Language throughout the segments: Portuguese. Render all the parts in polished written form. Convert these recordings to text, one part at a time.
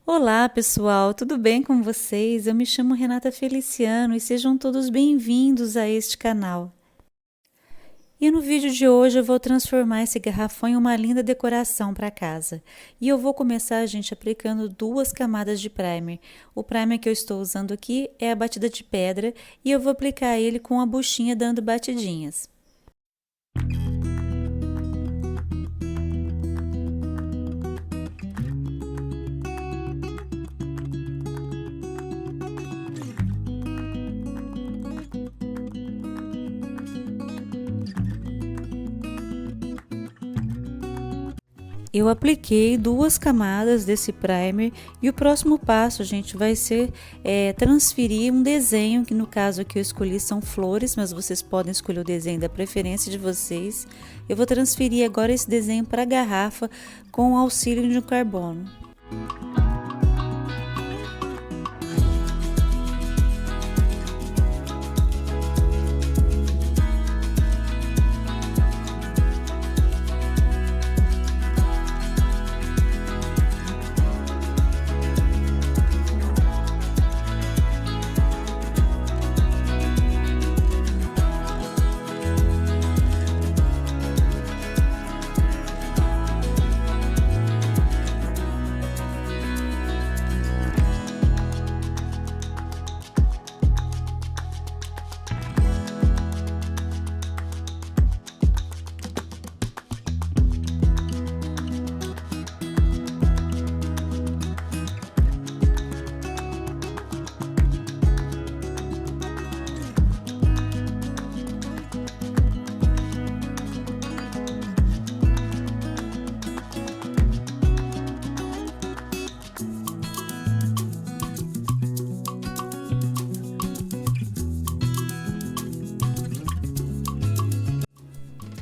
Olá, pessoal, tudo bem com vocês? Eu me chamo Renata Feliciano e sejam todos bem-vindos a este canal. E no vídeo de hoje eu vou transformar esse garrafão em uma linda decoração para casa. E eu vou começar, gente, aplicando 2 camadas de primer. O primer que eu estou usando aqui é a batida de pedra e eu vou aplicar ele com a buchinha dando batidinhas. Eu apliquei 2 camadas desse primer e o próximo passo, gente, vai ser transferir um desenho, que no caso aqui eu escolhi são flores, mas vocês podem escolher o desenho da preferência de vocês. Eu vou transferir agora esse desenho para a garrafa com o auxílio de um carbono.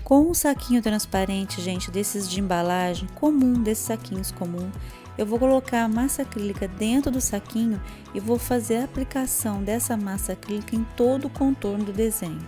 Com um saquinho transparente, gente, desses de embalagem comum, desses saquinhos comum, eu vou colocar a massa acrílica dentro do saquinho e vou fazer a aplicação dessa massa acrílica em todo o contorno do desenho.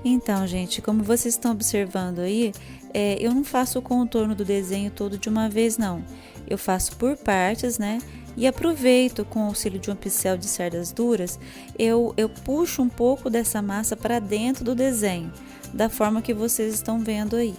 Então, gente, como vocês estão observando aí, eu não faço o contorno do desenho todo de uma vez, não. Eu faço por partes, né? E aproveito, com o auxílio de um pincel de cerdas duras, eu puxo um pouco dessa massa para dentro do desenho, da forma que vocês estão vendo aí.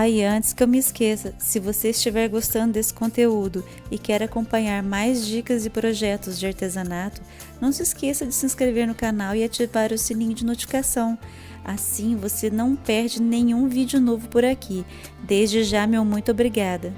E antes que eu me esqueça, se você estiver gostando desse conteúdo e quer acompanhar mais dicas e projetos de artesanato, não se esqueça de se inscrever no canal e ativar o sininho de notificação. Assim você não perde nenhum vídeo novo por aqui. Desde já, meu muito obrigada!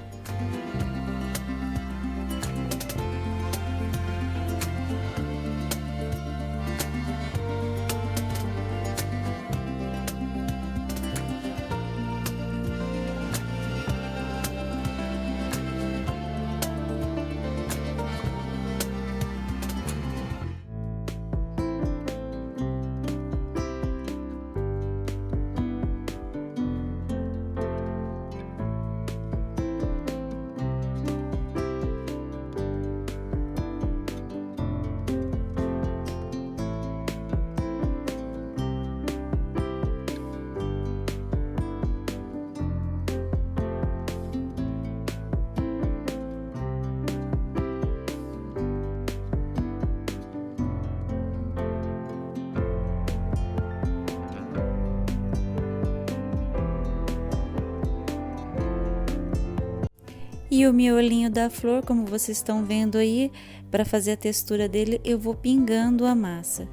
E o miolinho da flor, como vocês estão vendo aí, para fazer a textura dele, eu vou pingando a massa.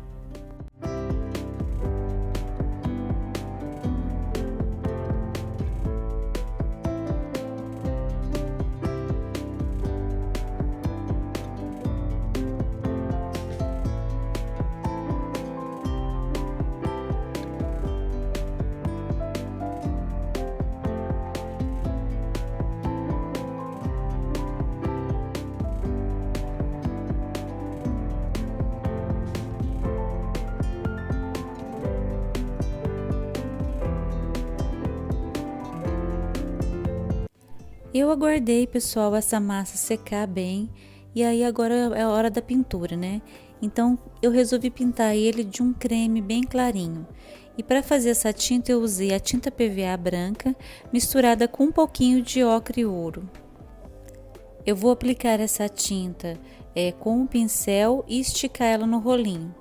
Eu aguardei, pessoal, essa massa secar bem e aí agora é a hora da pintura, né? Então eu resolvi pintar ele de um creme bem clarinho. E para fazer essa tinta eu usei a tinta PVA branca misturada com um pouquinho de ocre e ouro. Eu vou aplicar essa tinta com um pincel e esticar ela no rolinho.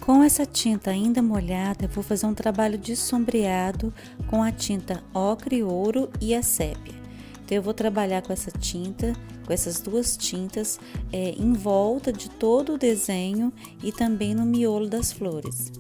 Com essa tinta ainda molhada, eu vou fazer um trabalho de sombreado com a tinta ocre, ouro e a sépia. Então eu vou trabalhar com essa tinta, com essas duas tintas, em volta de todo o desenho e também no miolo das flores.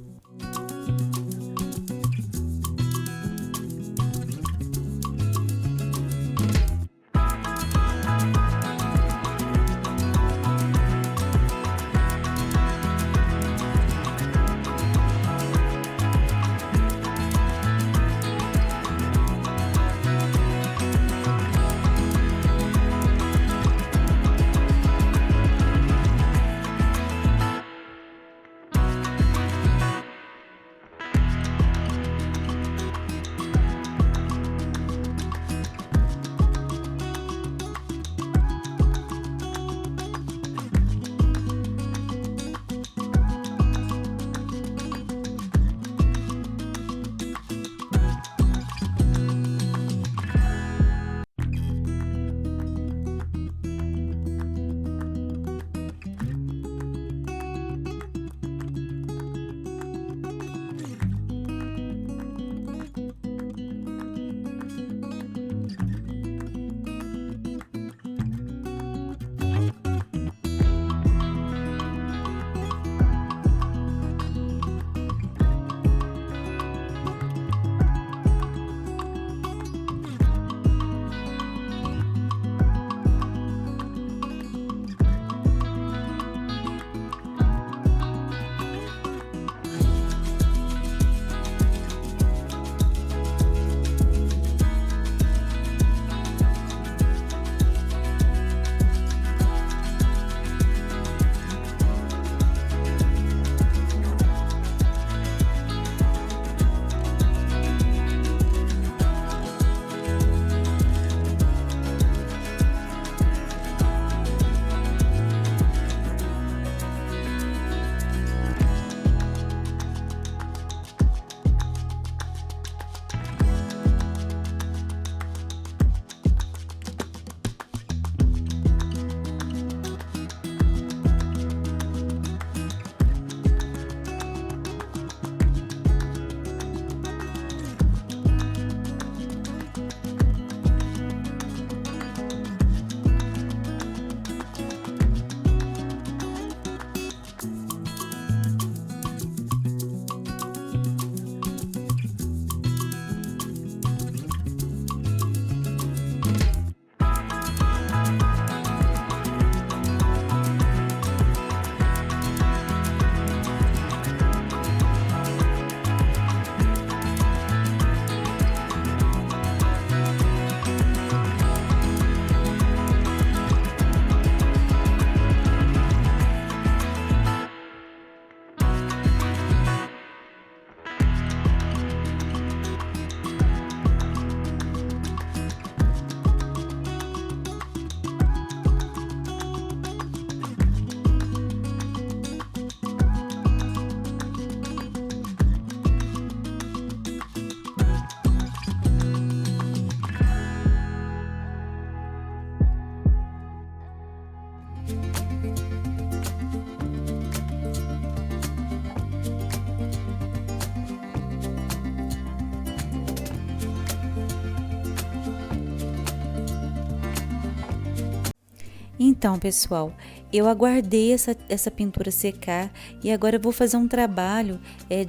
Então, pessoal, eu aguardei essa pintura secar e agora eu vou fazer um trabalho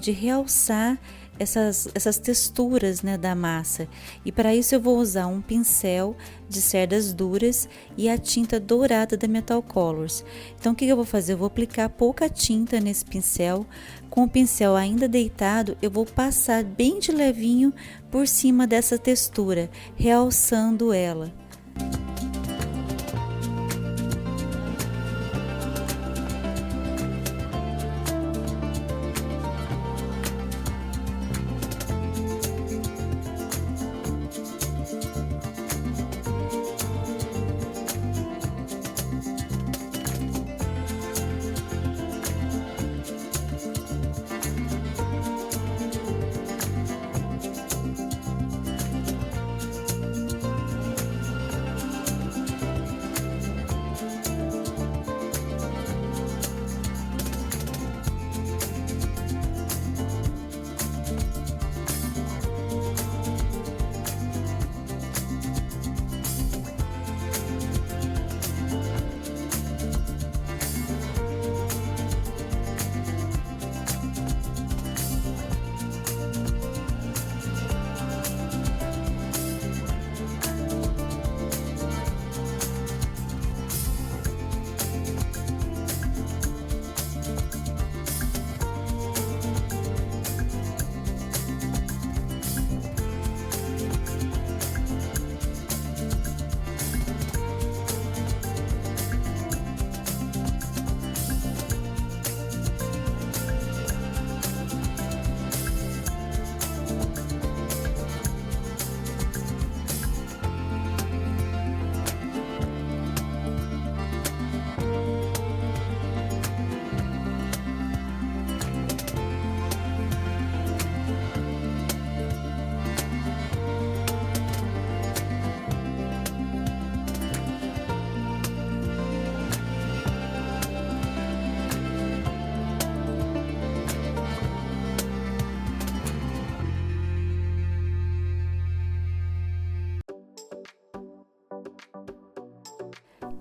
de realçar essas texturas, né, da massa. E para isso eu vou usar um pincel de cerdas duras e a tinta dourada da Metal Colors. Então, o que eu vou fazer? Eu vou aplicar pouca tinta nesse pincel. Com o pincel ainda deitado, eu vou passar bem de levinho por cima dessa textura, realçando ela.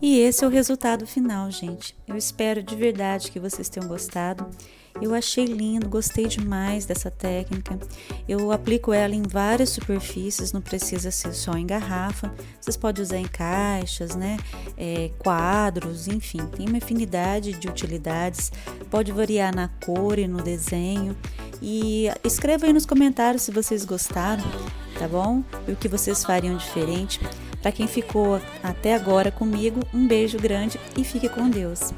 E esse é o resultado final, gente. Eu espero de verdade que vocês tenham gostado. Eu achei lindo, gostei demais dessa técnica. Eu aplico ela em várias superfícies, não precisa ser só em garrafa. Vocês podem usar em caixas, né? Quadros, enfim, tem uma infinidade de utilidades. Pode variar na cor e no desenho. E escreva aí nos comentários se vocês gostaram, tá bom? E o que vocês fariam diferente. Para quem ficou até agora comigo, um beijo grande e fique com Deus.